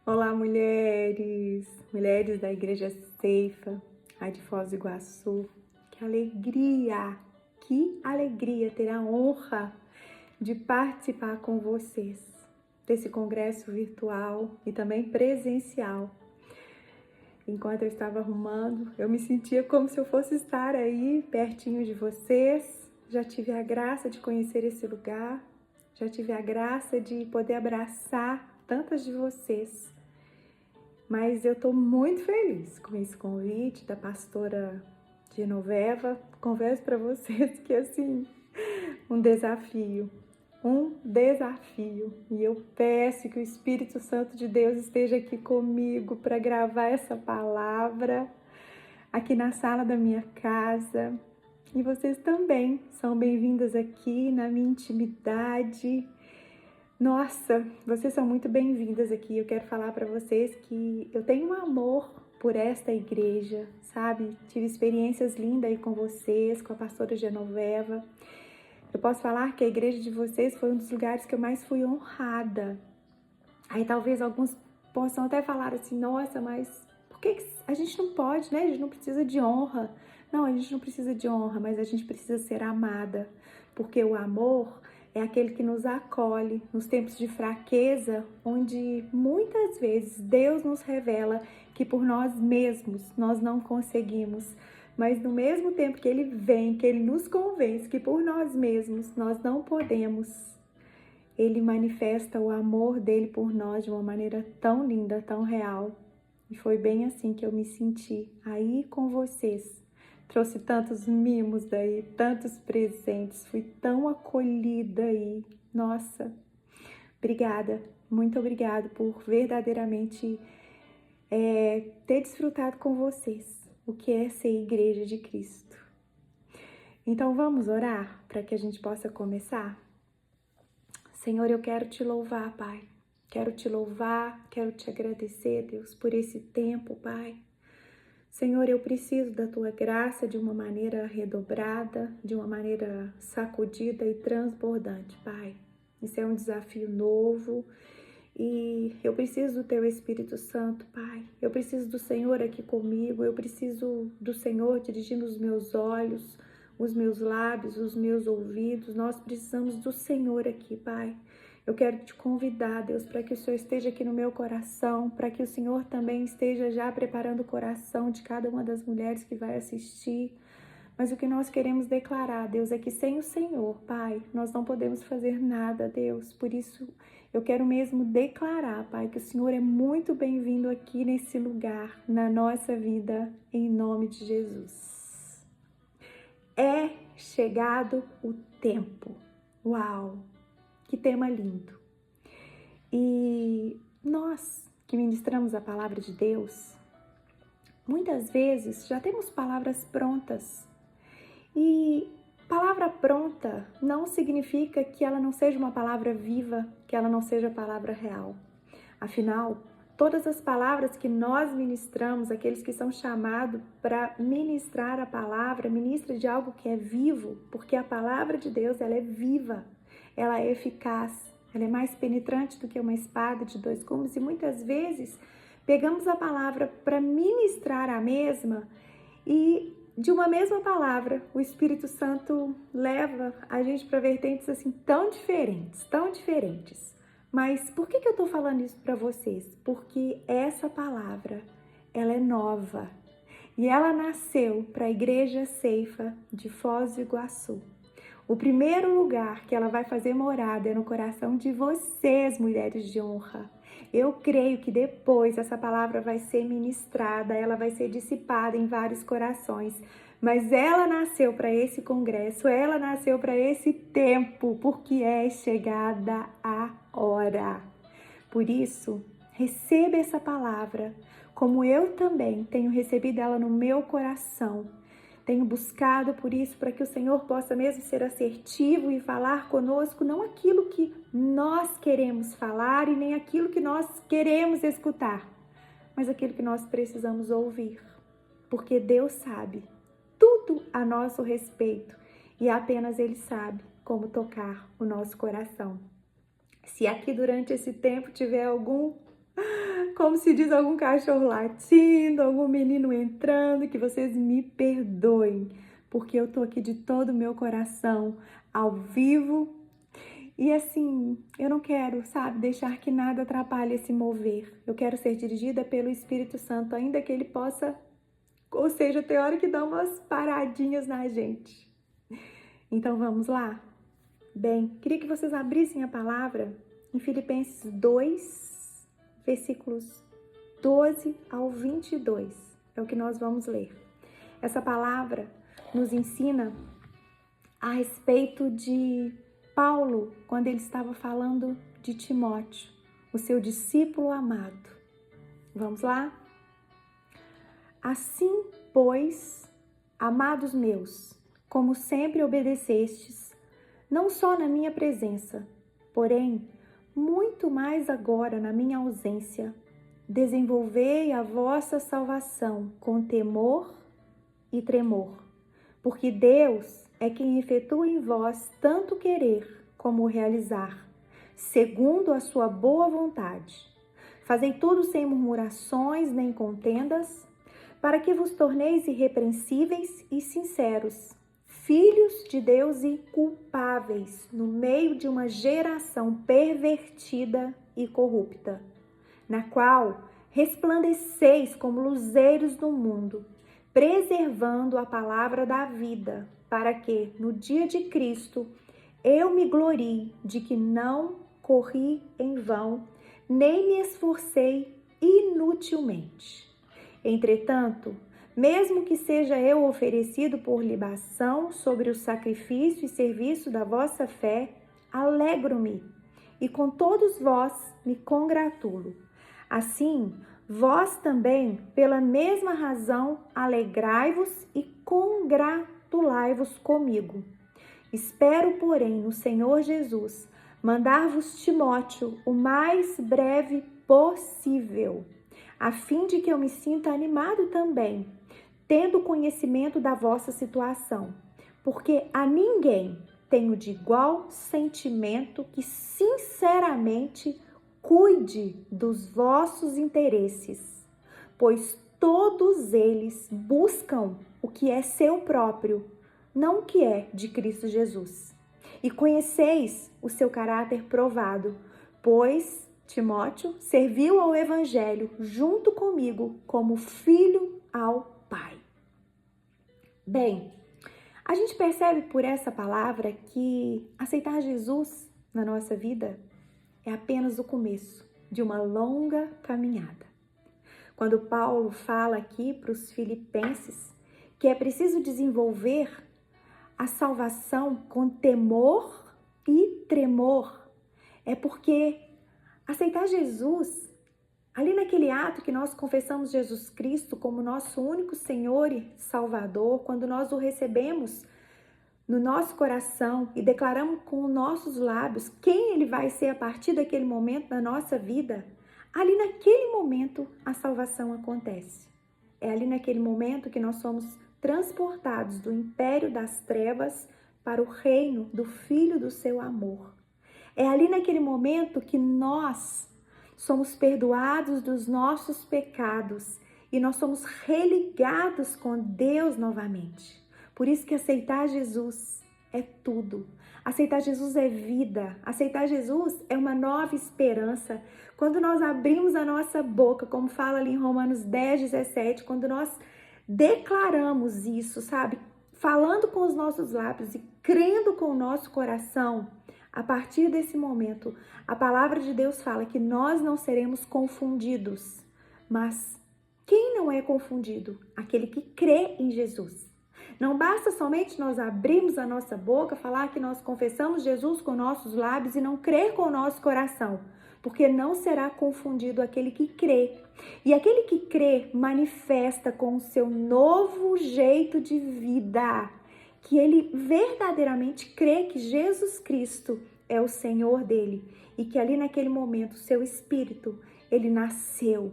Olá, mulheres da Igreja Ceifa, a de Foz do Iguaçu. Que alegria ter a honra de participar com vocês desse congresso virtual e também presencial. Enquanto eu estava arrumando, eu me sentia como se eu fosse estar aí pertinho de vocês. Já tive a graça de conhecer esse lugar, já tive a graça de poder abraçar tantas de vocês. Mas eu estou muito feliz com esse convite da pastora Genoveva. Confesso para vocês que assim, um desafio. E eu peço que o Espírito Santo de Deus esteja aqui comigo para gravar essa palavra aqui na sala da minha casa. E vocês também são bem-vindas aqui na minha intimidade. Nossa, vocês são muito bem-vindas aqui. Eu quero falar para vocês que eu tenho um amor por esta igreja, sabe? Tive experiências lindas aí com vocês, com a pastora Genoveva. Eu posso falar que a igreja de vocês foi um dos lugares que eu mais fui honrada. Aí talvez alguns possam até falar assim, nossa, mas por que a gente não pode, né? A gente não precisa de honra. Não, a gente não precisa de honra, mas a gente precisa ser amada. Porque o amor é aquele que nos acolhe nos tempos de fraqueza, onde muitas vezes Deus nos revela que por nós mesmos nós não conseguimos. Mas no mesmo tempo que Ele vem, que Ele nos convence que por nós mesmos nós não podemos, Ele manifesta o amor dele por nós de uma maneira tão linda, tão real. E foi bem assim que eu me senti aí com vocês. Trouxe tantos mimos daí, tantos presentes, fui tão acolhida aí. Nossa, obrigada, muito obrigada por verdadeiramente ter desfrutado com vocês o que é ser igreja de Cristo. Então vamos orar para que a gente possa começar? Senhor, eu quero te louvar, Pai. Quero te louvar, quero te agradecer, Deus, por esse tempo, Pai. Senhor, eu preciso da Tua graça de uma maneira redobrada, de uma maneira sacudida e transbordante, Pai. Isso é um desafio novo e eu preciso do Teu Espírito Santo, Pai. Eu preciso do Senhor aqui comigo, eu preciso do Senhor dirigindo os meus olhos, os meus lábios, os meus ouvidos. Nós precisamos do Senhor aqui, Pai. Eu quero te convidar, Deus, para que o Senhor esteja aqui no meu coração, para que o Senhor também esteja já preparando o coração de cada uma das mulheres que vai assistir. Mas o que nós queremos declarar, Deus, é que sem o Senhor, Pai, nós não podemos fazer nada, Deus. Por isso, eu quero mesmo declarar, Pai, que o Senhor é muito bem-vindo aqui nesse lugar, na nossa vida, em nome de Jesus. É chegado o tempo. Uau! Que tema lindo! E nós que ministramos a palavra de Deus, muitas vezes já temos palavras prontas. E palavra pronta não significa que ela não seja uma palavra viva, que ela não seja palavra real. Afinal, todas as palavras que nós ministramos, aqueles que são chamados para ministrar a palavra, ministra de algo que é vivo, porque a palavra de Deus, ela é viva, ela é eficaz, ela é mais penetrante do que uma espada de dois gumes e muitas vezes pegamos a palavra para ministrar a mesma e de uma mesma palavra, o Espírito Santo leva a gente para vertentes assim tão diferentes, tão diferentes. Mas por que eu estou falando isso para vocês? Porque essa palavra, ela é nova e ela nasceu para a Igreja Ceifa de Foz do Iguaçu. O primeiro lugar que ela vai fazer morada é no coração de vocês, mulheres de honra. Eu creio que depois essa palavra vai ser ministrada, ela vai ser dissipada em vários corações. Mas ela nasceu para esse congresso, ela nasceu para esse tempo, porque é chegada a hora. Por isso, receba essa palavra, como eu também tenho recebido ela no meu coração. Tenho buscado por isso, para que o Senhor possa mesmo ser assertivo e falar conosco, não aquilo que nós queremos falar e nem aquilo que nós queremos escutar, mas aquilo que nós precisamos ouvir. Porque Deus sabe tudo a nosso respeito e apenas Ele sabe como tocar o nosso coração. Se aqui durante esse tempo tiver algum, como se diz, algum cachorro latindo, algum menino entrando, que vocês me perdoem, porque eu tô aqui de todo o meu coração, ao vivo. E assim, eu não quero, sabe, deixar que nada atrapalhe esse mover. Eu quero ser dirigida pelo Espírito Santo, ainda que ele possa, ou seja, tem hora que dá umas paradinhas na gente. Então vamos lá? Bem, queria que vocês abrissem a palavra em Filipenses 2, versículos 12 ao 22. É o que nós vamos ler. Essa palavra nos ensina a respeito de Paulo, quando ele estava falando de Timóteo, o seu discípulo amado. Vamos lá? Assim, pois, amados meus, como sempre obedecestes, não só na minha presença, porém, muito mais agora na minha ausência, desenvolvei a vossa salvação com temor e tremor, porque Deus é quem efetua em vós tanto querer como realizar, segundo a sua boa vontade. Fazei tudo sem murmurações nem contendas, para que vos torneis irrepreensíveis e sinceros, filhos de Deus inculpáveis no meio de uma geração pervertida e corrupta, na qual resplandeceis como luzeiros do mundo, preservando a palavra da vida, para que, no dia de Cristo, eu me glorie de que não corri em vão, nem me esforcei inutilmente. Entretanto, mesmo que seja eu oferecido por libação sobre o sacrifício e serviço da vossa fé, alegro-me, e com todos vós me congratulo. Assim, vós também, pela mesma razão, alegrai-vos e congratulai-vos comigo. Espero, porém, no Senhor Jesus, mandar-vos Timóteo o mais breve possível, a fim de que eu me sinta animado também, tendo conhecimento da vossa situação, porque a ninguém tenho de igual sentimento que sinceramente cuide dos vossos interesses, pois todos eles buscam o que é seu próprio, não o que é de Cristo Jesus. E conheceis o seu caráter provado, pois Timóteo serviu ao Evangelho junto comigo como filho ao Pai. Bem, a gente percebe por essa palavra que aceitar Jesus na nossa vida é apenas o começo de uma longa caminhada. Quando Paulo fala aqui para os filipenses que é preciso desenvolver a salvação com temor e tremor, é porque aceitar Jesus, ali naquele ato que nós confessamos Jesus Cristo como nosso único Senhor e Salvador, quando nós o recebemos no nosso coração e declaramos com os nossos lábios quem Ele vai ser a partir daquele momento da nossa vida, ali naquele momento a salvação acontece. É ali naquele momento que nós somos transportados do império das trevas para o reino do Filho do seu amor. É ali naquele momento que nós somos perdoados dos nossos pecados e nós somos religados com Deus novamente. Por isso que aceitar Jesus é tudo. Aceitar Jesus é vida. Aceitar Jesus é uma nova esperança. Quando nós abrimos a nossa boca, como fala ali em Romanos 10:17, quando nós declaramos isso, sabe? Falando com os nossos lábios e crendo com o nosso coração, a partir desse momento, a palavra de Deus fala que nós não seremos confundidos. Mas quem não é confundido? Aquele que crê em Jesus. Não basta somente nós abrirmos a nossa boca, falar que nós confessamos Jesus com nossos lábios e não crer com o nosso coração, porque não será confundido aquele que crê. E aquele que crê manifesta com o seu novo jeito de vida, que ele verdadeiramente crê que Jesus Cristo é o Senhor dele e que ali naquele momento o seu espírito, ele nasceu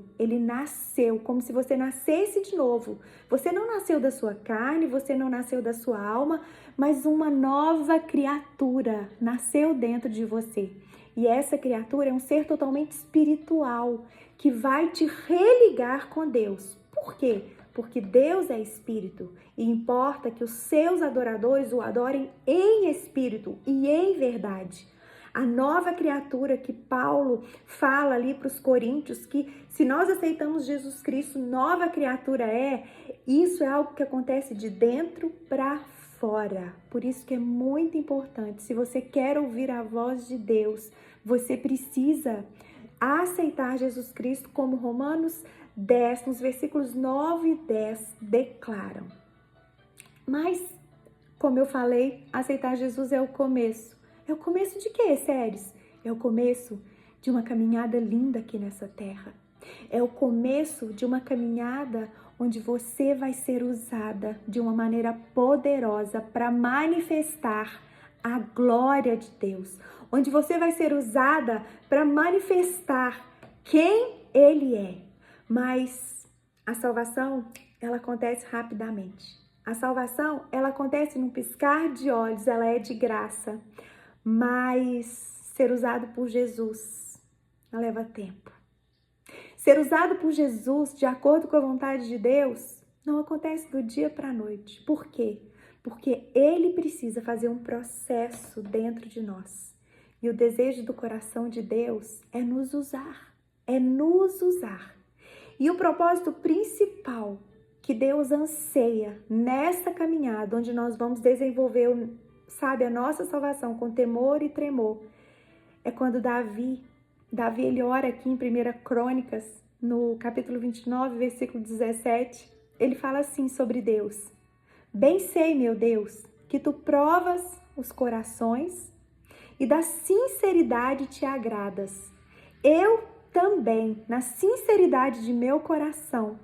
como se você nascesse de novo. Você não nasceu da sua carne, você não nasceu da sua alma, mas uma nova criatura nasceu dentro de você. E essa criatura é um ser totalmente espiritual, que vai te religar com Deus. Por quê? Porque Deus é espírito e importa que os seus adoradores o adorem em espírito e em verdade. A nova criatura que Paulo fala ali para os coríntios, que se nós aceitamos Jesus Cristo, nova criatura isso é algo que acontece de dentro para fora. Por isso que é muito importante, se você quer ouvir a voz de Deus, você precisa aceitar Jesus Cristo, como Romanos 10, nos versículos 9 e 10 declaram. Mas, como eu falei, aceitar Jesus é o começo. É o começo de quê, Séries? É o começo de uma caminhada linda aqui nessa terra. É o começo de uma caminhada onde você vai ser usada de uma maneira poderosa para manifestar a glória de Deus. Onde você vai ser usada para manifestar quem Ele é. Mas a salvação, ela acontece rapidamente. A salvação, ela acontece num piscar de olhos, ela é de graça. Mas ser usado por Jesus leva tempo. Ser usado por Jesus, de acordo com a vontade de Deus, não acontece do dia para a noite. Por quê? Porque Ele precisa fazer um processo dentro de nós. E o desejo do coração de Deus é nos usar. É nos usar. E o propósito principal que Deus anseia nessa caminhada, onde nós vamos desenvolver, a nossa salvação com temor e tremor, é quando Davi ele ora aqui em 1 Crônicas, no capítulo 29, versículo 17, ele fala assim sobre Deus: bem sei, meu Deus, que tu provas os corações e da sinceridade te agradas. Eu também, na sinceridade de meu coração,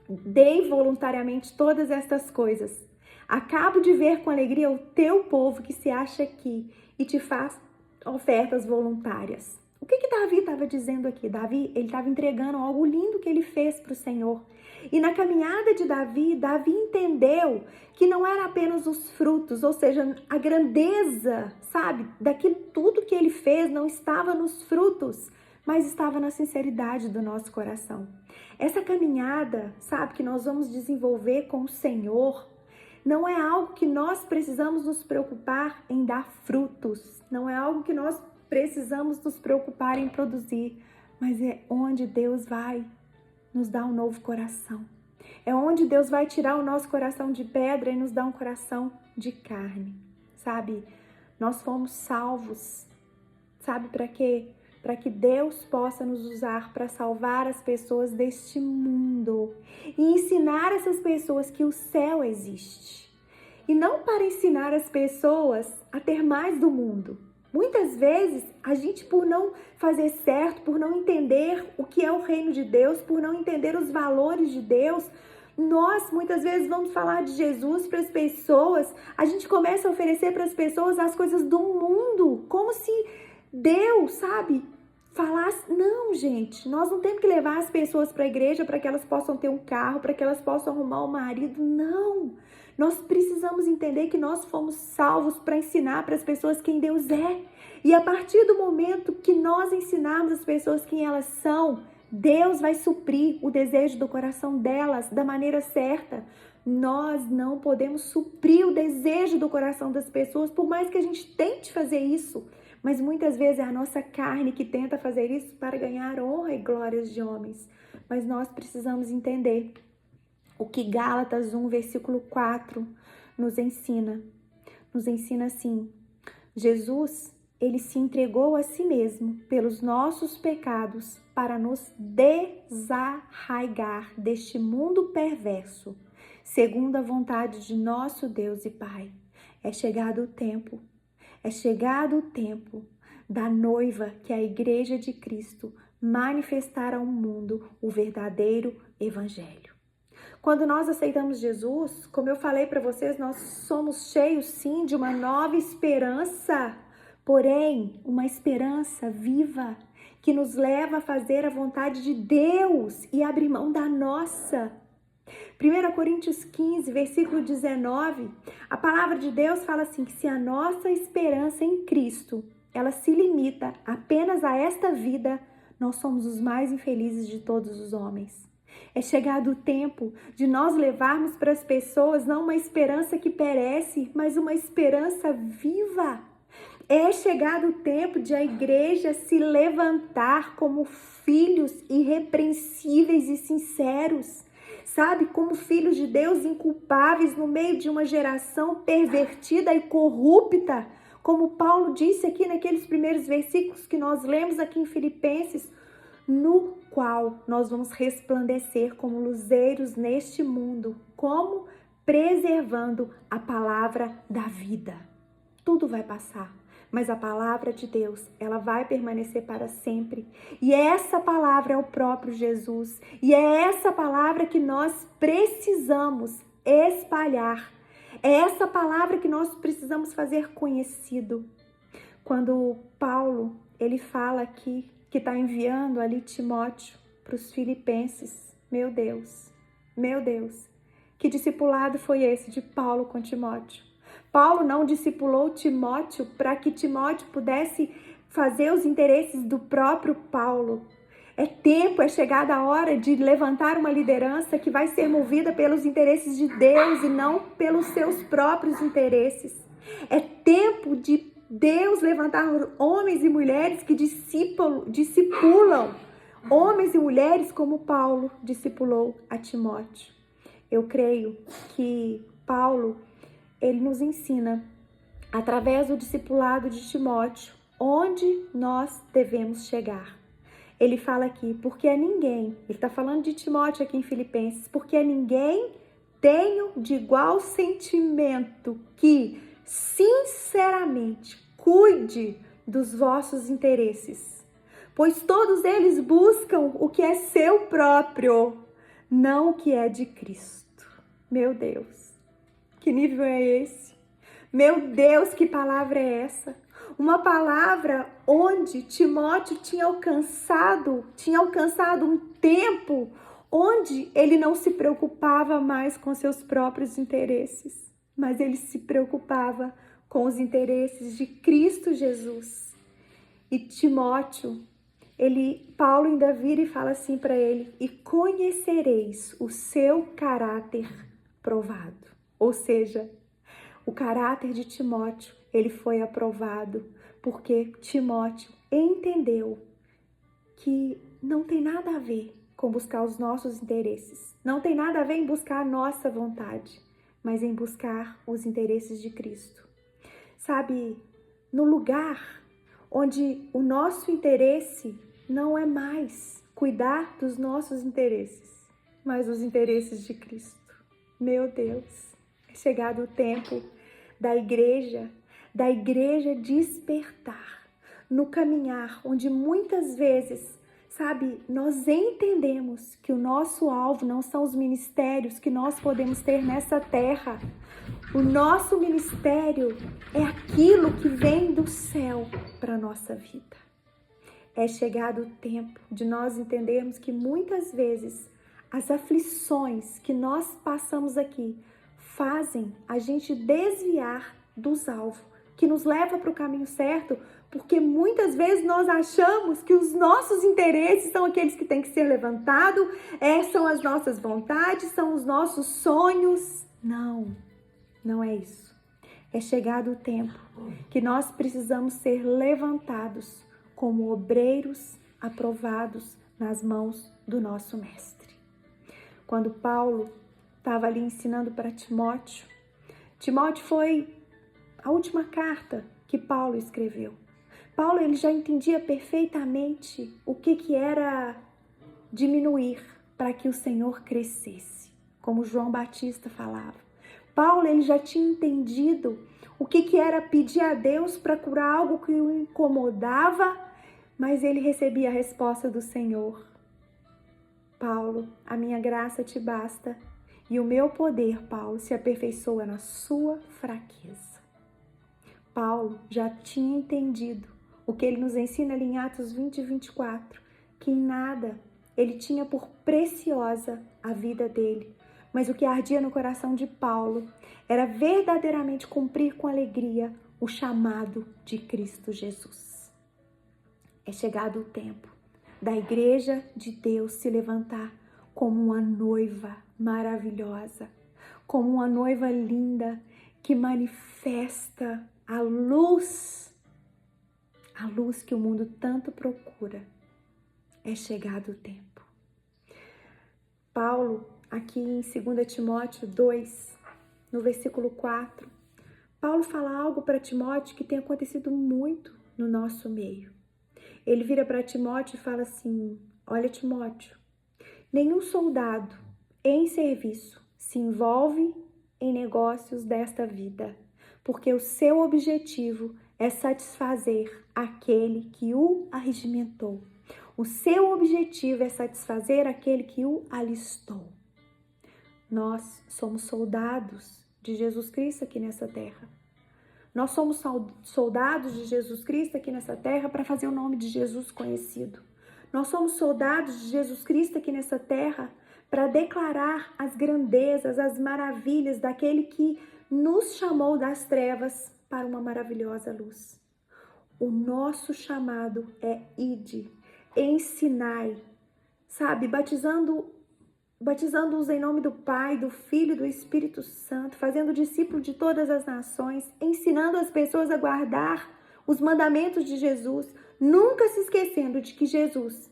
dei voluntariamente todas estas coisas. Acabo de ver com alegria o teu povo que se acha aqui e te faz ofertas voluntárias. O que Davi estava dizendo aqui? Davi, ele estava entregando algo lindo que ele fez para o Senhor. E na caminhada de Davi entendeu que não era apenas os frutos, ou seja, a grandeza, daquilo tudo que ele fez não estava nos frutos, mas estava na sinceridade do nosso coração. Essa caminhada, que nós vamos desenvolver com o Senhor, não é algo que nós precisamos nos preocupar em dar frutos, não é algo que nós precisamos nos preocupar em produzir, mas é onde Deus vai nos dar um novo coração. É onde Deus vai tirar o nosso coração de pedra e nos dar um coração de carne, Nós fomos salvos, para quê? Para que Deus possa nos usar para salvar as pessoas deste mundo e ensinar essas pessoas que o céu existe. E não para ensinar as pessoas a ter mais do mundo. Muitas vezes, a gente, por não fazer certo, por não entender o que é o reino de Deus, por não entender os valores de Deus, nós muitas vezes vamos falar de Jesus para as pessoas, a gente começa a oferecer para as pessoas as coisas do mundo, como se Deus, falasse, não, gente, nós não temos que levar as pessoas para a igreja para que elas possam ter um carro, para que elas possam arrumar um marido, não. Nós precisamos entender que nós fomos salvos para ensinar para as pessoas quem Deus é. E a partir do momento que nós ensinarmos as pessoas quem elas são, Deus vai suprir o desejo do coração delas da maneira certa. Nós não podemos suprir o desejo do coração das pessoas, por mais que a gente tente fazer isso. Mas muitas vezes é a nossa carne que tenta fazer isso para ganhar honra e glórias de homens. Mas nós precisamos entender o que Gálatas 1, versículo 4 nos ensina. Nos ensina assim: Jesus, ele se entregou a si mesmo pelos nossos pecados para nos desarraigar deste mundo perverso, segundo a vontade de nosso Deus e Pai. É chegado o tempo da noiva, que é a igreja de Cristo, manifestar ao mundo o verdadeiro evangelho. Quando nós aceitamos Jesus, como eu falei para vocês, nós somos cheios sim de uma nova esperança, porém uma esperança viva que nos leva a fazer a vontade de Deus e abrir mão da nossa. 1 Coríntios 15, versículo 19, a palavra de Deus fala assim, que se a nossa esperança em Cristo ela se limita apenas a esta vida, nós somos os mais infelizes de todos os homens. É chegado o tempo de nós levarmos para as pessoas não uma esperança que perece, mas uma esperança viva. É chegado o tempo de a igreja se levantar como filhos irrepreensíveis e sinceros, sabe? Como filhos de Deus inculpáveis no meio de uma geração pervertida e corrupta. Como Paulo disse aqui naqueles primeiros versículos que nós lemos aqui em Filipenses, no qual nós vamos resplandecer como luzeiros neste mundo, como preservando a palavra da vida. Tudo vai passar, mas a palavra de Deus, ela vai permanecer para sempre. E essa palavra é o próprio Jesus. E é essa palavra que nós precisamos espalhar. É essa palavra que nós precisamos fazer conhecido. Quando Paulo, ele fala aqui que está enviando ali Timóteo para os filipenses. Meu Deus, que discipulado foi esse de Paulo com Timóteo? Paulo não discipulou Timóteo para que Timóteo pudesse fazer os interesses do próprio Paulo. É chegada a hora de levantar uma liderança que vai ser movida pelos interesses de Deus e não pelos seus próprios interesses. É tempo de Deus levantar homens e mulheres que discipulam, homens e mulheres como Paulo discipulou a Timóteo. Eu creio que Paulo, ele nos ensina, através do discipulado de Timóteo, onde nós devemos chegar. Ele fala aqui, porque a ninguém, ele está falando de Timóteo aqui em Filipenses, porque a ninguém tenho de igual sentimento que, sinceramente, cuide dos vossos interesses, pois todos eles buscam o que é seu próprio, não o que é de Cristo. Meu Deus, que nível é esse? Meu Deus, que palavra é essa? Uma palavra onde Timóteo tinha alcançado um tempo onde ele não se preocupava mais com seus próprios interesses, mas ele se preocupava com os interesses de Cristo Jesus. E Timóteo, Paulo ainda vira e fala assim para ele: e conhecereis o seu caráter provado. Ou seja, o caráter de Timóteo, ele foi aprovado porque Timóteo entendeu que não tem nada a ver com buscar os nossos interesses. Não tem nada a ver em buscar a nossa vontade, mas em buscar os interesses de Cristo. Sabe, no lugar onde o nosso interesse não é mais cuidar dos nossos interesses, mas os interesses de Cristo. Meu Deus, é chegado o tempo da igreja despertar no caminhar onde muitas vezes, sabe, nós entendemos que o nosso alvo não são os ministérios que nós podemos ter nessa terra. O nosso ministério é aquilo que vem do céu para a nossa vida. É chegado o tempo de nós entendermos que muitas vezes as aflições que nós passamos aqui fazem a gente desviar dos alvos, que nos leva para o caminho certo, porque muitas vezes nós achamos que os nossos interesses são aqueles que têm que ser levantados, são as nossas vontades, são os nossos sonhos. Não é isso. É chegado o tempo que nós precisamos ser levantados como obreiros aprovados nas mãos do nosso Mestre. Quando Paulo estava ali ensinando para Timóteo foi a última carta que Paulo escreveu. Paulo, ele já entendia perfeitamente o que era diminuir para que o Senhor crescesse, como João Batista falava. Paulo, ele já tinha entendido o que era pedir a Deus para curar algo que o incomodava, mas ele recebia a resposta do Senhor. Paulo, a minha graça te basta e o meu poder, Paulo, se aperfeiçoa na sua fraqueza. Paulo já tinha entendido o que ele nos ensina ali em Atos 20 e 24, que em nada ele tinha por preciosa a vida dele, mas o que ardia no coração de Paulo era verdadeiramente cumprir com alegria o chamado de Cristo Jesus. É chegado o tempo da Igreja de Deus se levantar como uma noiva maravilhosa, como uma noiva linda que manifesta a luz que o mundo tanto procura. É chegado o tempo. Paulo, aqui em 2 Timóteo 2, no versículo 4, Paulo fala algo para Timóteo que tem acontecido muito no nosso meio. Ele vira para Timóteo e fala assim: olha, Timóteo, nenhum soldado em serviço se envolve em negócios desta vida, porque o seu objetivo é satisfazer aquele que o arregimentou. O seu objetivo é satisfazer aquele que o alistou. Nós somos soldados de Jesus Cristo aqui nessa terra. Nós somos soldados de Jesus Cristo aqui nessa terra para fazer o nome de Jesus conhecido. Nós somos soldados de Jesus Cristo aqui nessa terra para declarar as grandezas, as maravilhas daquele que nos chamou das trevas para uma maravilhosa luz. O nosso chamado é ide, ensinai, sabe, batizando-os em nome do Pai, do Filho e do Espírito Santo, fazendo discípulo de todas as nações, ensinando as pessoas a guardar os mandamentos de Jesus, nunca se esquecendo de que Jesus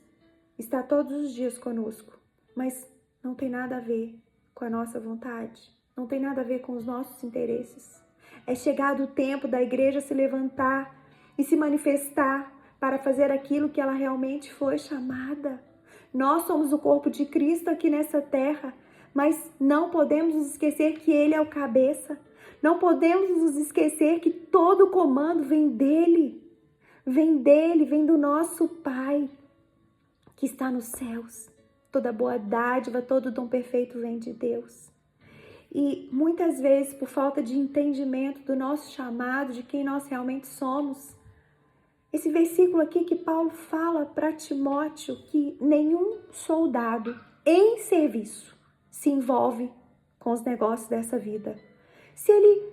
está todos os dias conosco, mas não tem nada a ver com a nossa vontade, não tem nada a ver com os nossos interesses. É chegado o tempo da igreja se levantar e se manifestar para fazer aquilo que ela realmente foi chamada. Nós somos o corpo de Cristo aqui nessa terra, mas não podemos nos esquecer que Ele é o cabeça. Não podemos nos esquecer que todo o comando vem dEle. Vem do nosso Pai, que está nos céus. Toda boa dádiva, todo dom perfeito vem de Deus. E muitas vezes, por falta de entendimento do nosso chamado, de quem nós realmente somos, esse versículo aqui que Paulo fala para Timóteo que nenhum soldado em serviço se envolve com os negócios dessa vida. Se ele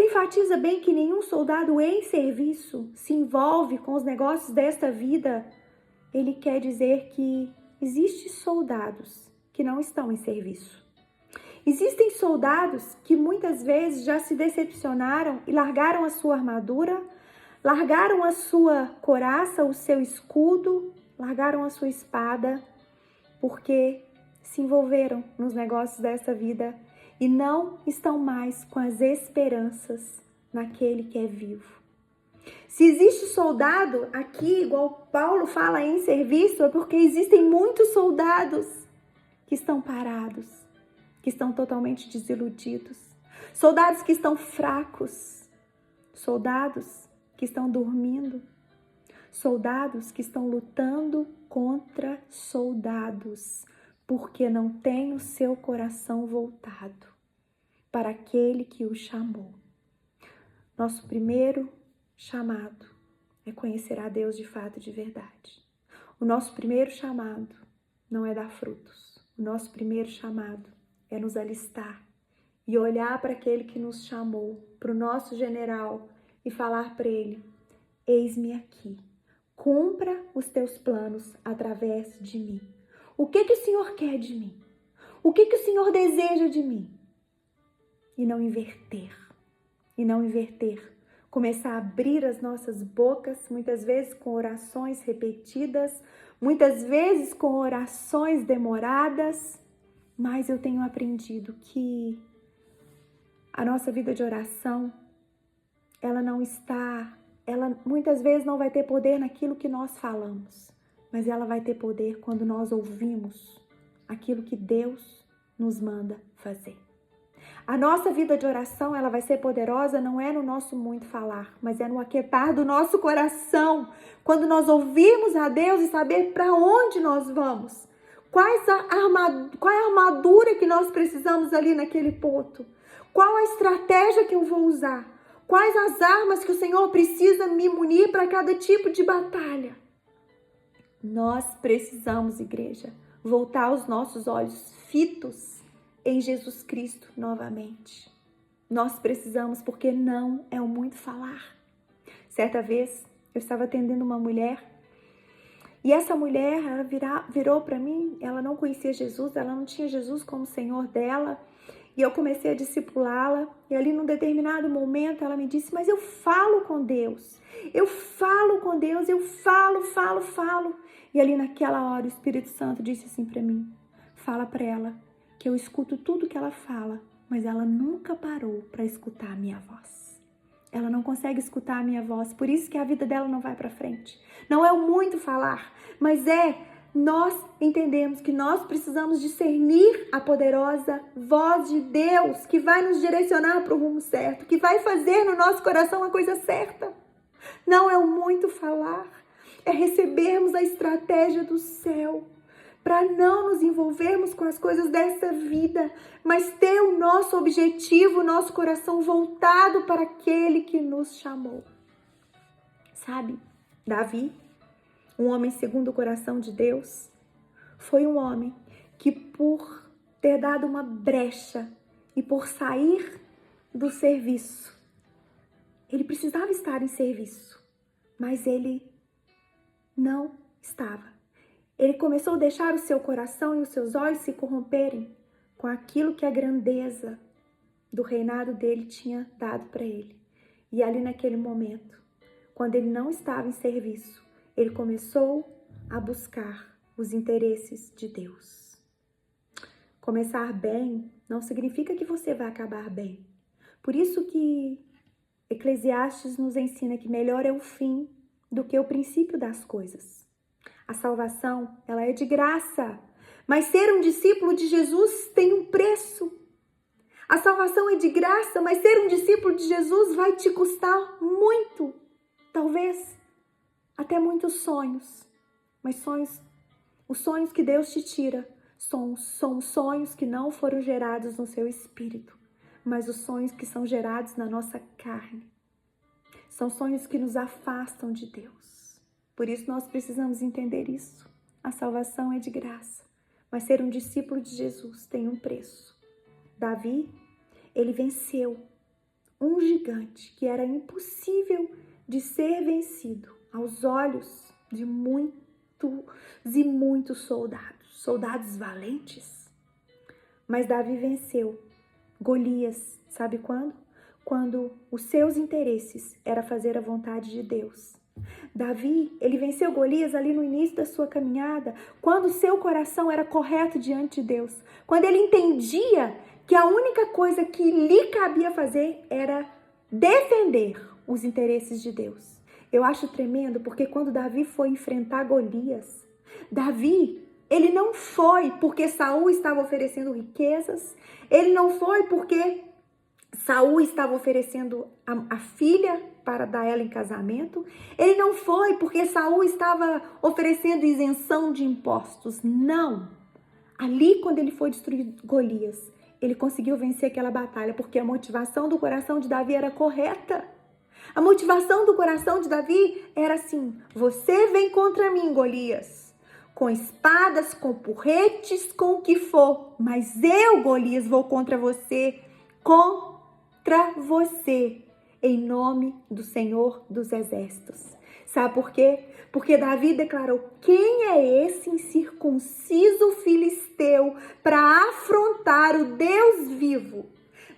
enfatiza bem que nenhum soldado em serviço se envolve com os negócios desta vida, ele quer dizer que existem soldados que não estão em serviço. Existem soldados que muitas vezes já se decepcionaram e largaram a sua armadura, largaram a sua couraça, o seu escudo, largaram a sua espada, porque se envolveram nos negócios dessa vida e não estão mais com as esperanças naquele que é vivo. Se existe soldado aqui, igual Paulo fala em serviço, é porque existem muitos soldados que estão parados, que estão totalmente desiludidos, soldados que estão fracos, soldados que estão dormindo, soldados que estão lutando contra soldados, porque não têm o seu coração voltado para aquele que o chamou. Nosso primeiro chamado é conhecer a Deus de fato e de verdade. O nosso primeiro chamado não é dar frutos. O nosso primeiro chamado é nos alistar e olhar para aquele que nos chamou, para o nosso general, e falar para ele: eis-me aqui, cumpra os teus planos através de mim. O que o Senhor quer de mim? O que o Senhor deseja de mim? E não inverter. Começar a abrir as nossas bocas, muitas vezes com orações repetidas, muitas vezes com orações demoradas, mas eu tenho aprendido que a nossa vida de oração, ela muitas vezes não vai ter poder naquilo que nós falamos, mas ela vai ter poder quando nós ouvimos aquilo que Deus nos manda fazer. A nossa vida de oração, ela vai ser poderosa não é no nosso muito falar, mas é no aquietar do nosso coração, quando nós ouvirmos a Deus e saber para onde nós vamos, qual é a armadura que nós precisamos ali naquele ponto, qual a estratégia que eu vou usar, quais as armas que o Senhor precisa me munir para cada tipo de batalha. Nós precisamos, igreja, voltar os nossos olhos fitos em Jesus Cristo novamente. nós precisamos, porque não é o muito falar. Certa vez, eu estava atendendo uma mulher, e essa mulher, ela virou para mim, ela não conhecia Jesus, ela não tinha Jesus como Senhor dela, e eu comecei a discipulá-la, e ali num determinado momento ela me disse, mas eu falo com Deus, eu falo com Deus, eu falo. E ali naquela hora o Espírito Santo disse assim para mim, fala para ela que eu escuto tudo que ela fala, mas ela nunca parou para escutar a minha voz. Ela não consegue escutar a minha voz, por isso que a vida dela não vai para frente. Não é o muito falar, mas nós entendemos que nós precisamos discernir a poderosa voz de Deus, que vai nos direcionar para o rumo certo, que vai fazer no nosso coração a coisa certa. Não é o muito falar, é recebermos a estratégia do céu, para não nos envolvermos com as coisas dessa vida, mas ter o nosso objetivo, o nosso coração voltado para aquele que nos chamou. Sabe, Davi, um homem segundo o coração de Deus, foi um homem que por ter dado uma brecha e por sair do serviço, ele precisava estar em serviço, mas ele não estava. Ele começou a deixar o seu coração e os seus olhos se corromperem com aquilo que a grandeza do reinado dele tinha dado para ele. E ali naquele momento, quando ele não estava em serviço, ele começou a buscar os interesses de Deus. Começar bem não significa que você vai acabar bem. Por isso que Eclesiastes nos ensina que melhor é o fim do que o princípio das coisas. A salvação, ela é de graça, mas ser um discípulo de Jesus tem um preço. A salvação é de graça, mas ser um discípulo de Jesus vai te custar muito. Talvez até muitos sonhos, mas os sonhos que Deus te tira são sonhos que não foram gerados no seu espírito, mas os sonhos que são gerados na nossa carne. São sonhos que nos afastam de Deus. Por isso nós precisamos entender isso. A salvação é de graça, mas ser um discípulo de Jesus tem um preço. Davi, ele venceu um gigante que era impossível de ser vencido aos olhos de muitos e muitos soldados valentes. Mas Davi venceu Golias, sabe quando? Quando os seus interesses era fazer a vontade de Deus. Davi, ele venceu Golias ali no início da sua caminhada, quando o seu coração era correto diante de Deus, quando ele entendia que a única coisa que lhe cabia fazer era defender os interesses de Deus. Eu acho tremendo porque quando Davi foi enfrentar Golias, Davi, ele não foi porque Saul estava oferecendo riquezas, ele não foi porque Saul estava oferecendo a filha para dar ela em casamento. Ele não foi porque Saul estava oferecendo isenção de impostos. Não. Ali, quando ele foi destruir Golias, ele conseguiu vencer aquela batalha porque a motivação do coração de Davi era correta. A motivação do coração de Davi era assim: você vem contra mim, Golias, com espadas, com porretes, com o que for, mas eu, Golias, vou contra você, em nome do Senhor dos Exércitos. Sabe por quê? Porque Davi declarou: quem é esse incircunciso filisteu para afrontar o Deus vivo?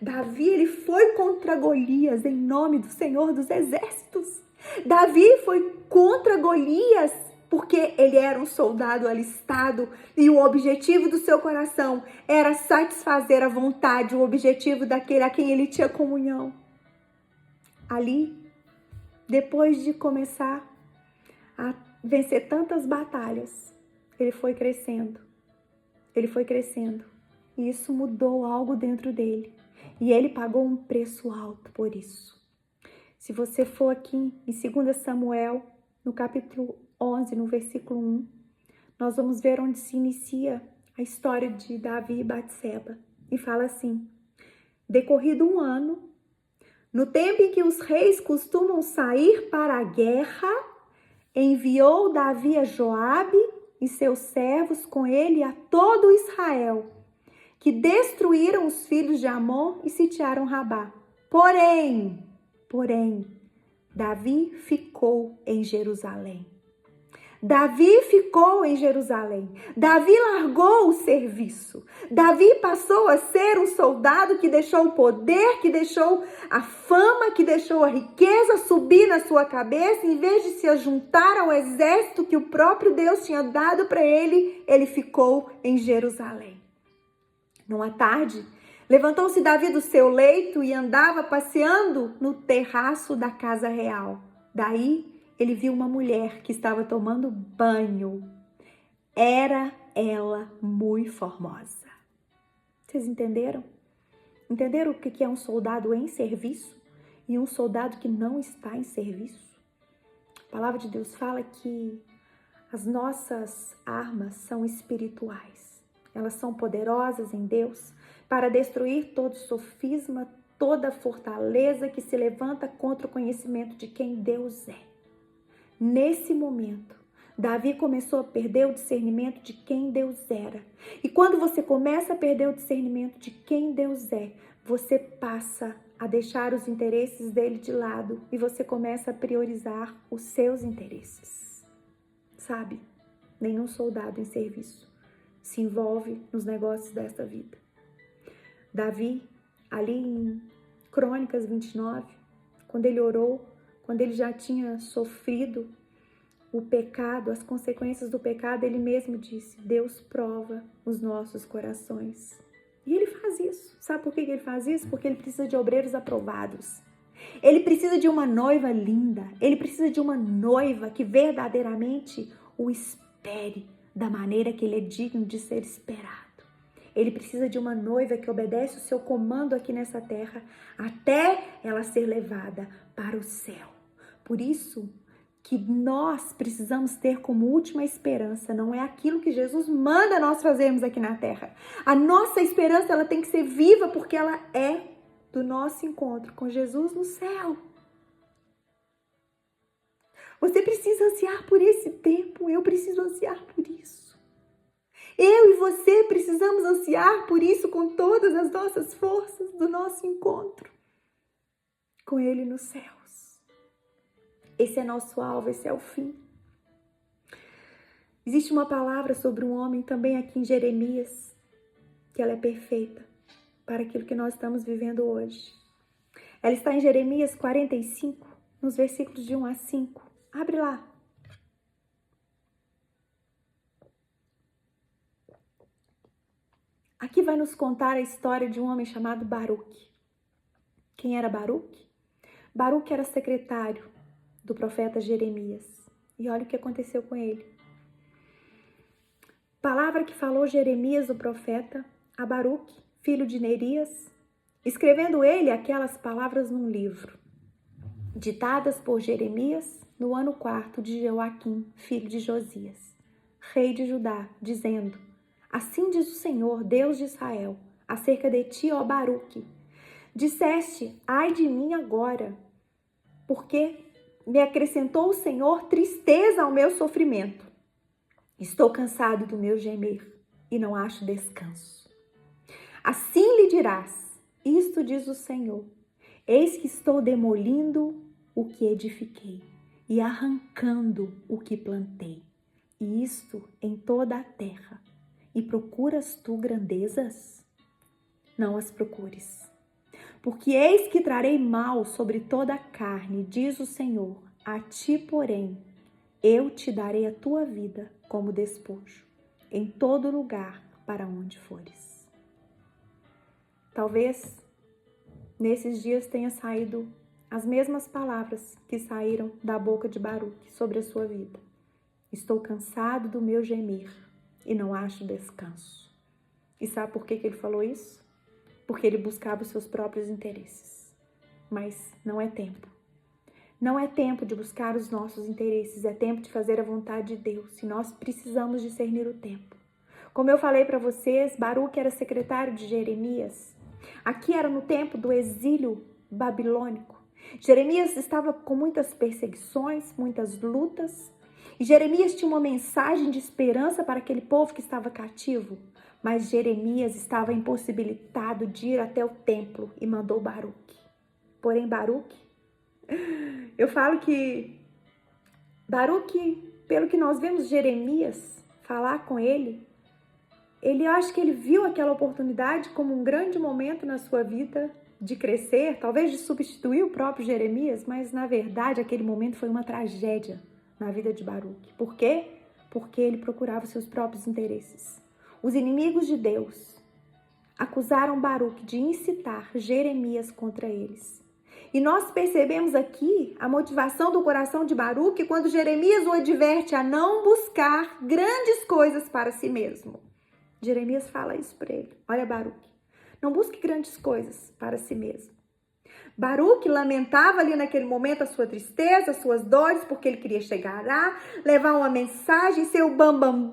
Davi, ele foi contra Golias em nome do Senhor dos Exércitos. Davi foi contra Golias porque ele era um soldado alistado e o objetivo do seu coração era satisfazer a vontade, o objetivo daquele a quem ele tinha comunhão. Ali, depois de começar a vencer tantas batalhas, ele foi crescendo. E isso mudou algo dentro dele. E ele pagou um preço alto por isso. Se você for aqui em 2 Samuel, no capítulo 11, no versículo 1, nós vamos ver onde se inicia a história de Davi e Batseba. E fala assim: decorrido um ano, no tempo em que os reis costumam sair para a guerra, enviou Davi a Joabe e seus servos com ele a todo Israel, que destruíram os filhos de Amon e sitiaram Rabá. Porém, Davi ficou em Jerusalém. Davi ficou em Jerusalém. Davi largou o serviço. Davi passou a ser um soldado que deixou o poder, que deixou a fama, que deixou a riqueza subir na sua cabeça. Em vez de se juntar ao exército que o próprio Deus tinha dado para ele, ele ficou em Jerusalém. Numa tarde, levantou-se Davi do seu leito e andava passeando no terraço da casa real. Daí, ele viu uma mulher que estava tomando banho. Era ela muito formosa. Vocês entenderam? Entenderam o que é um soldado em serviço e um soldado que não está em serviço? A palavra de Deus fala que as nossas armas são espirituais. Elas são poderosas em Deus para destruir todo sofisma, toda fortaleza que se levanta contra o conhecimento de quem Deus é. Nesse momento, Davi começou a perder o discernimento de quem Deus era. E quando você começa a perder o discernimento de quem Deus é, você passa a deixar os interesses dele de lado e você começa a priorizar os seus interesses. Sabe, nenhum soldado em serviço se envolve nos negócios desta vida. Davi, ali em Crônicas 29, quando ele orou, quando ele já tinha sofrido o pecado, as consequências do pecado, ele mesmo disse: Deus prova os nossos corações. E ele faz isso. Sabe por que ele faz isso? Porque ele precisa de obreiros aprovados. Ele precisa de uma noiva linda. Ele precisa de uma noiva que verdadeiramente o espere da maneira que ele é digno de ser esperado. Ele precisa de uma noiva que obedece o seu comando aqui nessa terra até ela ser levada para o céu. Por isso que nós precisamos ter como última esperança, não é aquilo que Jesus manda nós fazermos aqui na terra. A nossa esperança, ela tem que ser viva porque ela é do nosso encontro com Jesus no céu. Você precisa ansiar por esse tempo, eu preciso ansiar por isso. Eu e você precisamos ansiar por isso com todas as nossas forças do nosso encontro com Ele nos céus. Esse é nosso alvo, esse é o fim. Existe uma palavra sobre um homem também aqui em Jeremias, que ela é perfeita para aquilo que nós estamos vivendo hoje. Ela está em Jeremias 45, nos versículos de 1 a 5. Abre lá. Aqui vai nos contar a história de um homem chamado Baruque. Quem era Baruque? Baruque era secretário do profeta Jeremias. E olha o que aconteceu com ele. Palavra que falou Jeremias, o profeta, a Baruque, filho de Nerias, escrevendo ele aquelas palavras num livro, ditadas por Jeremias no ano 4 de Joaquim, filho de Josias, rei de Judá, dizendo: Assim diz o Senhor, Deus de Israel, acerca de ti, ó Baruque, disseste: ai de mim agora, porque me acrescentou o Senhor tristeza ao meu sofrimento. Estou cansado do meu gemer e não acho descanso. Assim lhe dirás: isto diz o Senhor, eis que estou demolindo o que edifiquei e arrancando o que plantei, e isto em toda a terra. E procuras tu grandezas? Não as procures. Porque eis que trarei mal sobre toda a carne, diz o Senhor. A ti, porém, eu te darei a tua vida como despojo, em todo lugar para onde fores. Talvez nesses dias tenha saído as mesmas palavras que saíram da boca de Baruque sobre a sua vida. Estou cansado do meu gemer e não acho descanso. E sabe por que ele falou isso? Porque ele buscava os seus próprios interesses. Mas não é tempo. Não é tempo de buscar os nossos interesses, é tempo de fazer a vontade de Deus. E nós precisamos discernir o tempo. Como eu falei para vocês, Baruque era secretário de Jeremias. Aqui era no tempo do exílio babilônico. Jeremias estava com muitas perseguições, muitas lutas. E Jeremias tinha uma mensagem de esperança para aquele povo que estava cativo. Mas Jeremias estava impossibilitado de ir até o templo e mandou Baruque. porém Baruque, eu falo que Baruque, pelo que nós vemos Jeremias falar com ele, eu acho que ele viu aquela oportunidade como um grande momento na sua vida de crescer, talvez de substituir o próprio Jeremias, mas na verdade aquele momento foi uma tragédia na vida de Baruque. Por quê? Porque ele procurava seus próprios interesses. Os inimigos de Deus acusaram Baruque de incitar Jeremias contra eles. E nós percebemos aqui a motivação do coração de Baruque quando Jeremias o adverte a não buscar grandes coisas para si mesmo. Jeremias fala isso para ele. Olha, Baruque, não busque grandes coisas para si mesmo. Baruque lamentava ali naquele momento a sua tristeza, as suas dores, porque ele queria chegar lá, levar uma mensagem, ser o bam.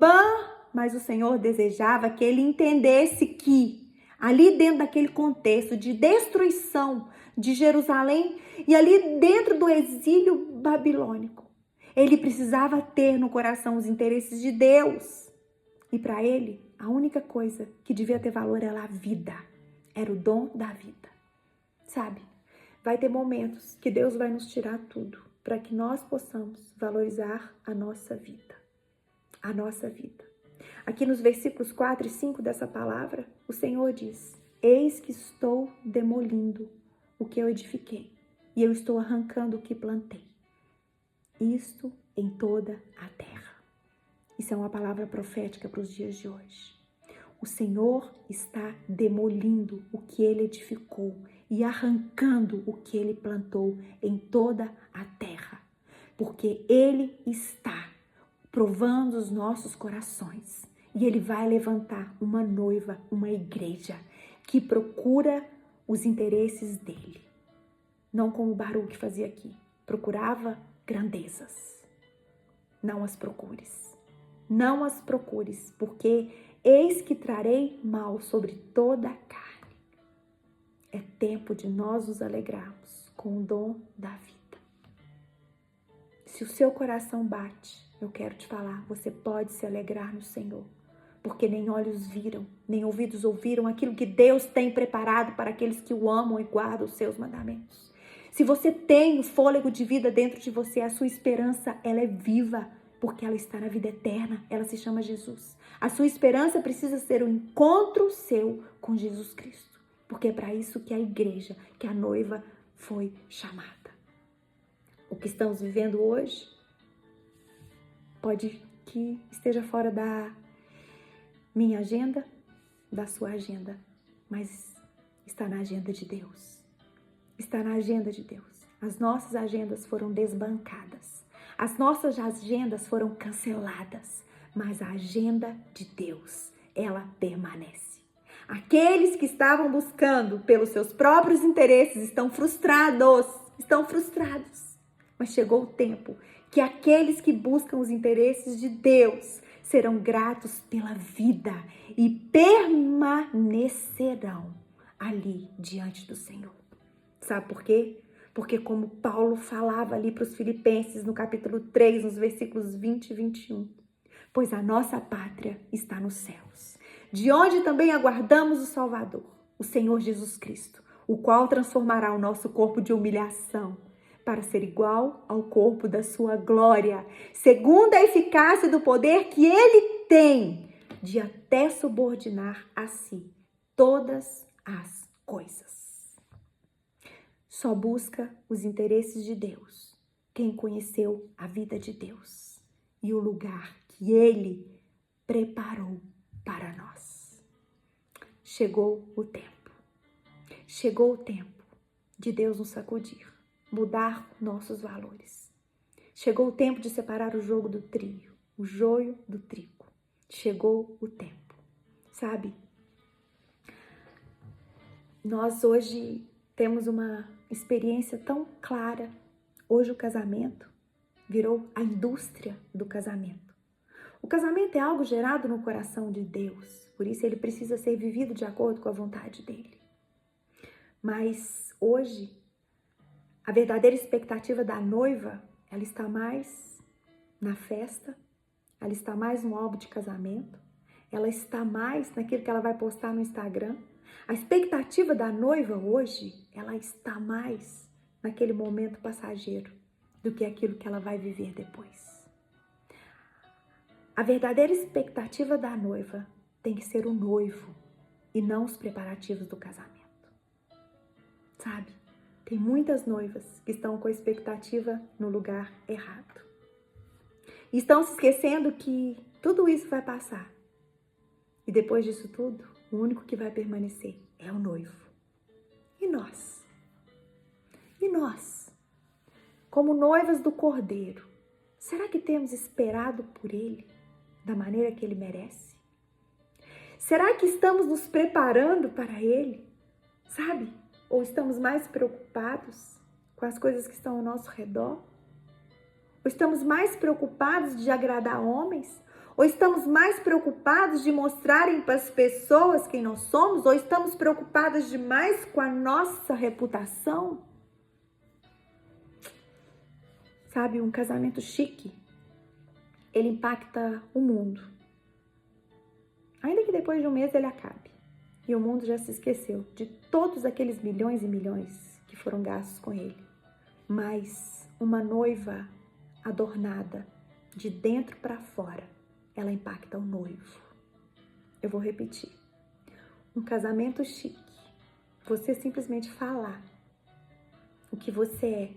Mas o Senhor desejava que ele entendesse que ali dentro daquele contexto de destruição de Jerusalém e ali dentro do exílio babilônico, ele precisava ter no coração os interesses de Deus. E para ele, a única coisa que devia ter valor era a vida, era o dom da vida. Sabe, vai ter momentos que Deus vai nos tirar tudo para que nós possamos valorizar a nossa vida. A nossa vida. Aqui nos versículos 4 e 5 dessa palavra, o Senhor diz: eis que estou demolindo o que eu edifiquei e eu estou arrancando o que plantei. Isto em toda a terra. Isso é uma palavra profética para os dias de hoje. O Senhor está demolindo o que Ele edificou e arrancando o que Ele plantou em toda a terra. Porque Ele está provando os nossos corações. E Ele vai levantar uma noiva, uma igreja, que procura os interesses dEle. Não como Baruque fazia aqui. Procurava grandezas. Não as procures. Não as procures, porque eis que trarei mal sobre toda a carne. É tempo de nós nos alegrarmos com o dom da vida. Se o seu coração bate, eu quero te falar, você pode se alegrar no Senhor. Porque nem olhos viram, nem ouvidos ouviram aquilo que Deus tem preparado para aqueles que o amam e guardam os seus mandamentos. Se você tem o fôlego de vida dentro de você, a sua esperança, ela é viva, porque ela está na vida eterna, ela se chama Jesus. A sua esperança precisa ser um encontro seu com Jesus Cristo, porque é para isso que a igreja, que a noiva foi chamada. O que estamos vivendo hoje pode que esteja fora da minha agenda, da sua agenda, mas está na agenda de Deus. Está na agenda de Deus. As nossas agendas foram desbancadas. As nossas agendas foram canceladas, mas a agenda de Deus, ela permanece. Aqueles que estavam buscando pelos seus próprios interesses estão frustrados. Mas chegou o tempo que aqueles que buscam os interesses de Deus serão gratos pela vida e permanecerão ali diante do Senhor. Sabe por quê? Porque como Paulo falava ali para os Filipenses no capítulo 3, nos versículos 20 e 21, pois a nossa pátria está nos céus, de onde também aguardamos o Salvador, o Senhor Jesus Cristo, o qual transformará o nosso corpo de humilhação para ser igual ao corpo da sua glória, segundo a eficácia do poder que Ele tem de até subordinar a si todas as coisas. Só busca os interesses de Deus quem conheceu a vida de Deus e o lugar que Ele preparou para nós. Chegou o tempo. Chegou o tempo de Deus nos sacudir, mudar nossos valores. Chegou o tempo de separar o joio do trigo, o joio do trigo. Chegou o tempo. Sabe? Nós hoje temos uma experiência tão clara. Hoje o casamento virou a indústria do casamento. O casamento é algo gerado no coração de Deus, por isso ele precisa ser vivido de acordo com a vontade dele. Mas hoje, a verdadeira expectativa da noiva, ela está mais na festa, ela está mais no álbum de casamento, ela está mais naquilo que ela vai postar no Instagram, A expectativa da noiva hoje, ela está mais naquele momento passageiro do que aquilo que ela vai viver depois. A verdadeira expectativa da noiva tem que ser o noivo e não os preparativos do casamento. Sabe? Tem muitas noivas que estão com a expectativa no lugar errado. E estão se esquecendo que tudo isso vai passar. E depois disso tudo, o único que vai permanecer é o noivo. E nós? E nós? Como noivas do Cordeiro, será que temos esperado por ele da maneira que ele merece? Será que estamos nos preparando para ele? Sabe? Ou estamos mais preocupados com as coisas que estão ao nosso redor? Ou estamos mais preocupados de agradar homens? Ou estamos mais preocupados de mostrarem para as pessoas quem nós somos? Ou estamos preocupados demais com a nossa reputação? Sabe, um casamento chique, ele impacta o mundo. Ainda que depois de um mês ele acabe. E o mundo já se esqueceu de todos aqueles milhões e milhões que foram gastos com ele. Mas uma noiva adornada de dentro para fora, ela impacta o noivo. Eu vou repetir. Um casamento chique, você simplesmente falar o que você é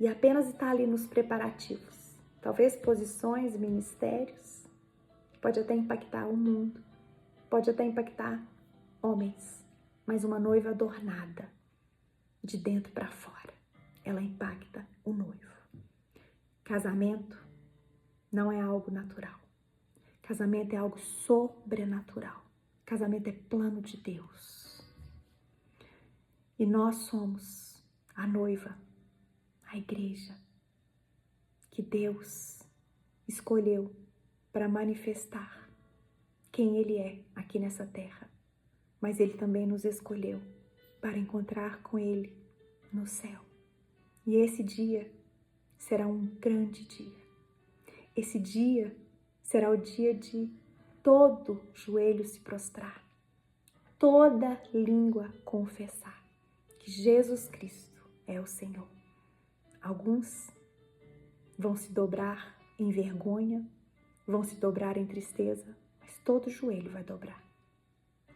e apenas estar ali nos preparativos. Talvez posições, ministérios, pode até impactar o mundo, pode até impactar homens, mas uma noiva adornada de dentro para fora, ela impacta o noivo. Casamento não é algo natural. Casamento é algo sobrenatural. Casamento é plano de Deus. E nós somos a noiva, a igreja, que Deus escolheu para manifestar quem Ele é aqui nessa terra. Mas Ele também nos escolheu para encontrar com Ele no céu. E esse dia será um grande dia. Esse dia será o dia de todo joelho se prostrar, toda língua confessar que Jesus Cristo é o Senhor. Alguns vão se dobrar em vergonha, vão se dobrar em tristeza, mas todo joelho vai dobrar.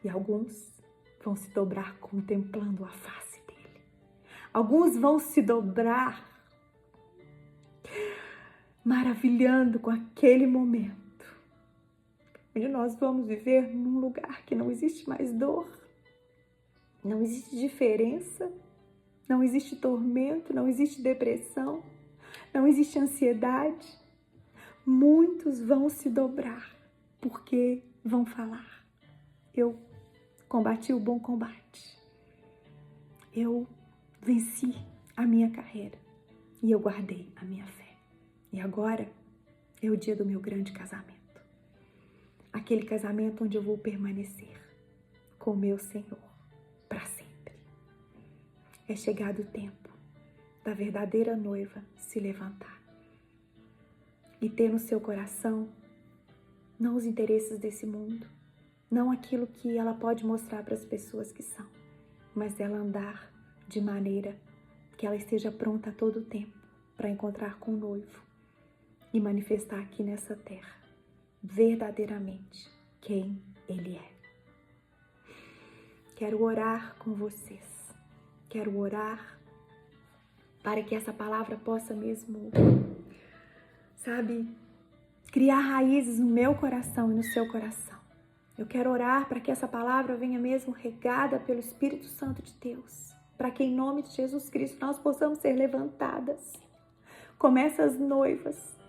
E alguns vão se dobrar contemplando a face dele. Alguns vão se dobrar maravilhando com aquele momento, onde nós vamos viver num lugar que não existe mais dor, não existe diferença, não existe tormento, não existe depressão, não existe ansiedade. Muitos vão se dobrar, porque vão falar: eu combati o bom combate, eu venci a minha carreira e eu guardei a minha fé. E agora é o dia do meu grande casamento. Aquele casamento onde eu vou permanecer com o meu Senhor para sempre. É chegado o tempo da verdadeira noiva se levantar e ter no seu coração não os interesses desse mundo, não aquilo que ela pode mostrar para as pessoas que são, mas ela andar de maneira que ela esteja pronta a todo tempo para encontrar com o noivo e manifestar aqui nessa terra verdadeiramente quem Ele é. Quero orar com vocês. Quero orar para que essa palavra possa mesmo, sabe, criar raízes no meu coração e no seu coração. Eu quero orar para que essa palavra venha mesmo regada pelo Espírito Santo de Deus, para que em nome de Jesus Cristo nós possamos ser levantadas como essas noivas.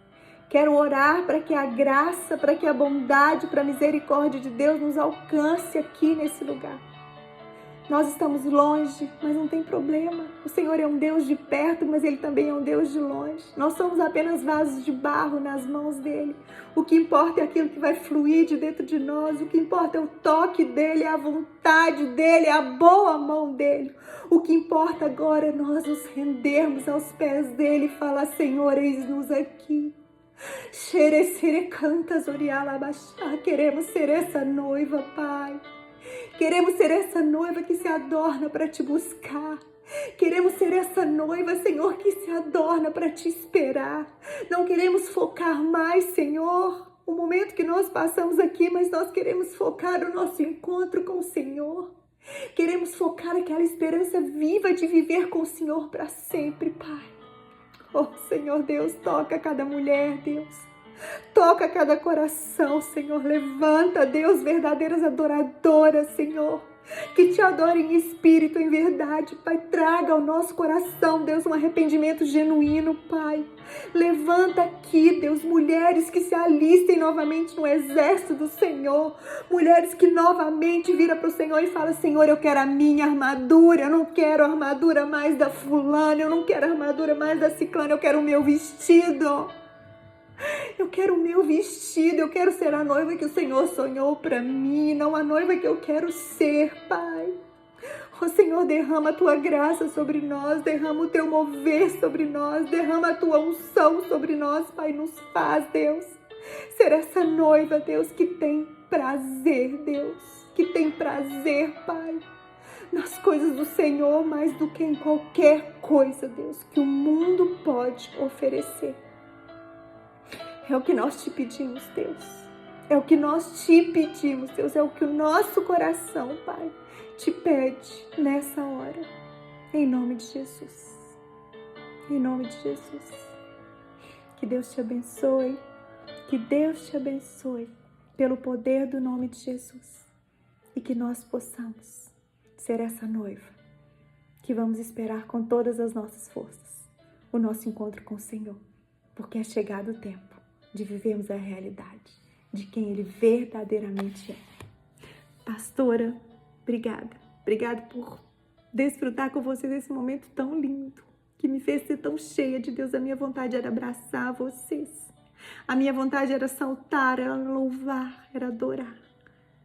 Quero orar para que a graça, para que a bondade, para a misericórdia de Deus nos alcance aqui nesse lugar. Nós estamos longe, mas não tem problema. O Senhor é um Deus de perto, mas Ele também é um Deus de longe. Nós somos apenas vasos de barro nas mãos dEle. O que importa é aquilo que vai fluir de dentro de nós. O que importa é o toque dEle, a vontade dEle, a boa mão dEle. O que importa agora é nós nos rendermos aos pés dEle e falar: Senhor, eis-nos aqui. Queremos ser essa noiva, Pai. Queremos ser essa noiva que se adorna para te buscar. Queremos ser essa noiva, Senhor, que se adorna para te esperar. Não queremos focar mais, Senhor, o momento que nós passamos aqui, mas nós queremos focar o nosso encontro com o Senhor. Queremos focar aquela esperança viva de viver com o Senhor para sempre, Pai. Oh, Senhor Deus, toca cada mulher, Deus. Toca cada coração, Senhor. Levanta, Deus, verdadeiras adoradoras, Senhor. Que te adorem em espírito, em verdade, Pai. Traga ao nosso coração, Deus, um arrependimento genuíno, Pai. Levanta aqui, Deus, mulheres que se alistem novamente no exército do Senhor. Mulheres que novamente viram para o Senhor e falam: Senhor, eu quero a minha armadura. Eu não quero a armadura mais da fulana. Eu não quero a armadura mais da ciclana. Eu quero o meu vestido. Eu quero o meu vestido, eu quero ser a noiva que o Senhor sonhou para mim, não a noiva que eu quero ser, Pai. Oh, Senhor, derrama a Tua graça sobre nós, derrama o Teu mover sobre nós, derrama a Tua unção sobre nós, Pai. Nos faz, Deus, ser essa noiva, Deus, que tem prazer, Deus, que tem prazer, Pai, nas coisas do Senhor, mais do que em qualquer coisa, Deus, que o mundo pode oferecer. É o que nós te pedimos, Deus. É o que nós te pedimos, Deus. É o que o nosso coração, Pai, te pede nessa hora. Em nome de Jesus. Em nome de Jesus. Que Deus te abençoe. Que Deus te abençoe pelo poder do nome de Jesus. E que nós possamos ser essa noiva que vamos esperar com todas as nossas forças o nosso encontro com o Senhor. Porque é chegado o tempo de vivermos a realidade de quem Ele verdadeiramente é. Pastora, obrigada. Obrigada por desfrutar com vocês esse momento tão lindo, que me fez ser tão cheia de Deus. A minha vontade era abraçar vocês. A minha vontade era saltar, era louvar, era adorar.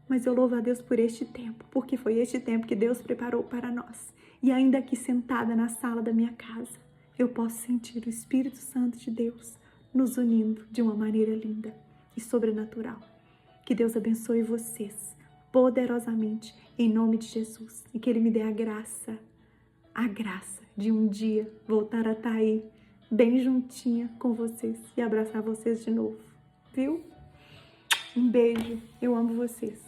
Mas eu louvo a Deus por este tempo, porque foi este tempo que Deus preparou para nós. E ainda aqui sentada na sala da minha casa, eu posso sentir o Espírito Santo de Deus nos unindo de uma maneira linda e sobrenatural. Que Deus abençoe vocês poderosamente, em nome de Jesus. E que Ele me dê a graça de um dia voltar a estar aí, bem juntinha com vocês e abraçar vocês de novo. Viu? Um beijo. Eu amo vocês.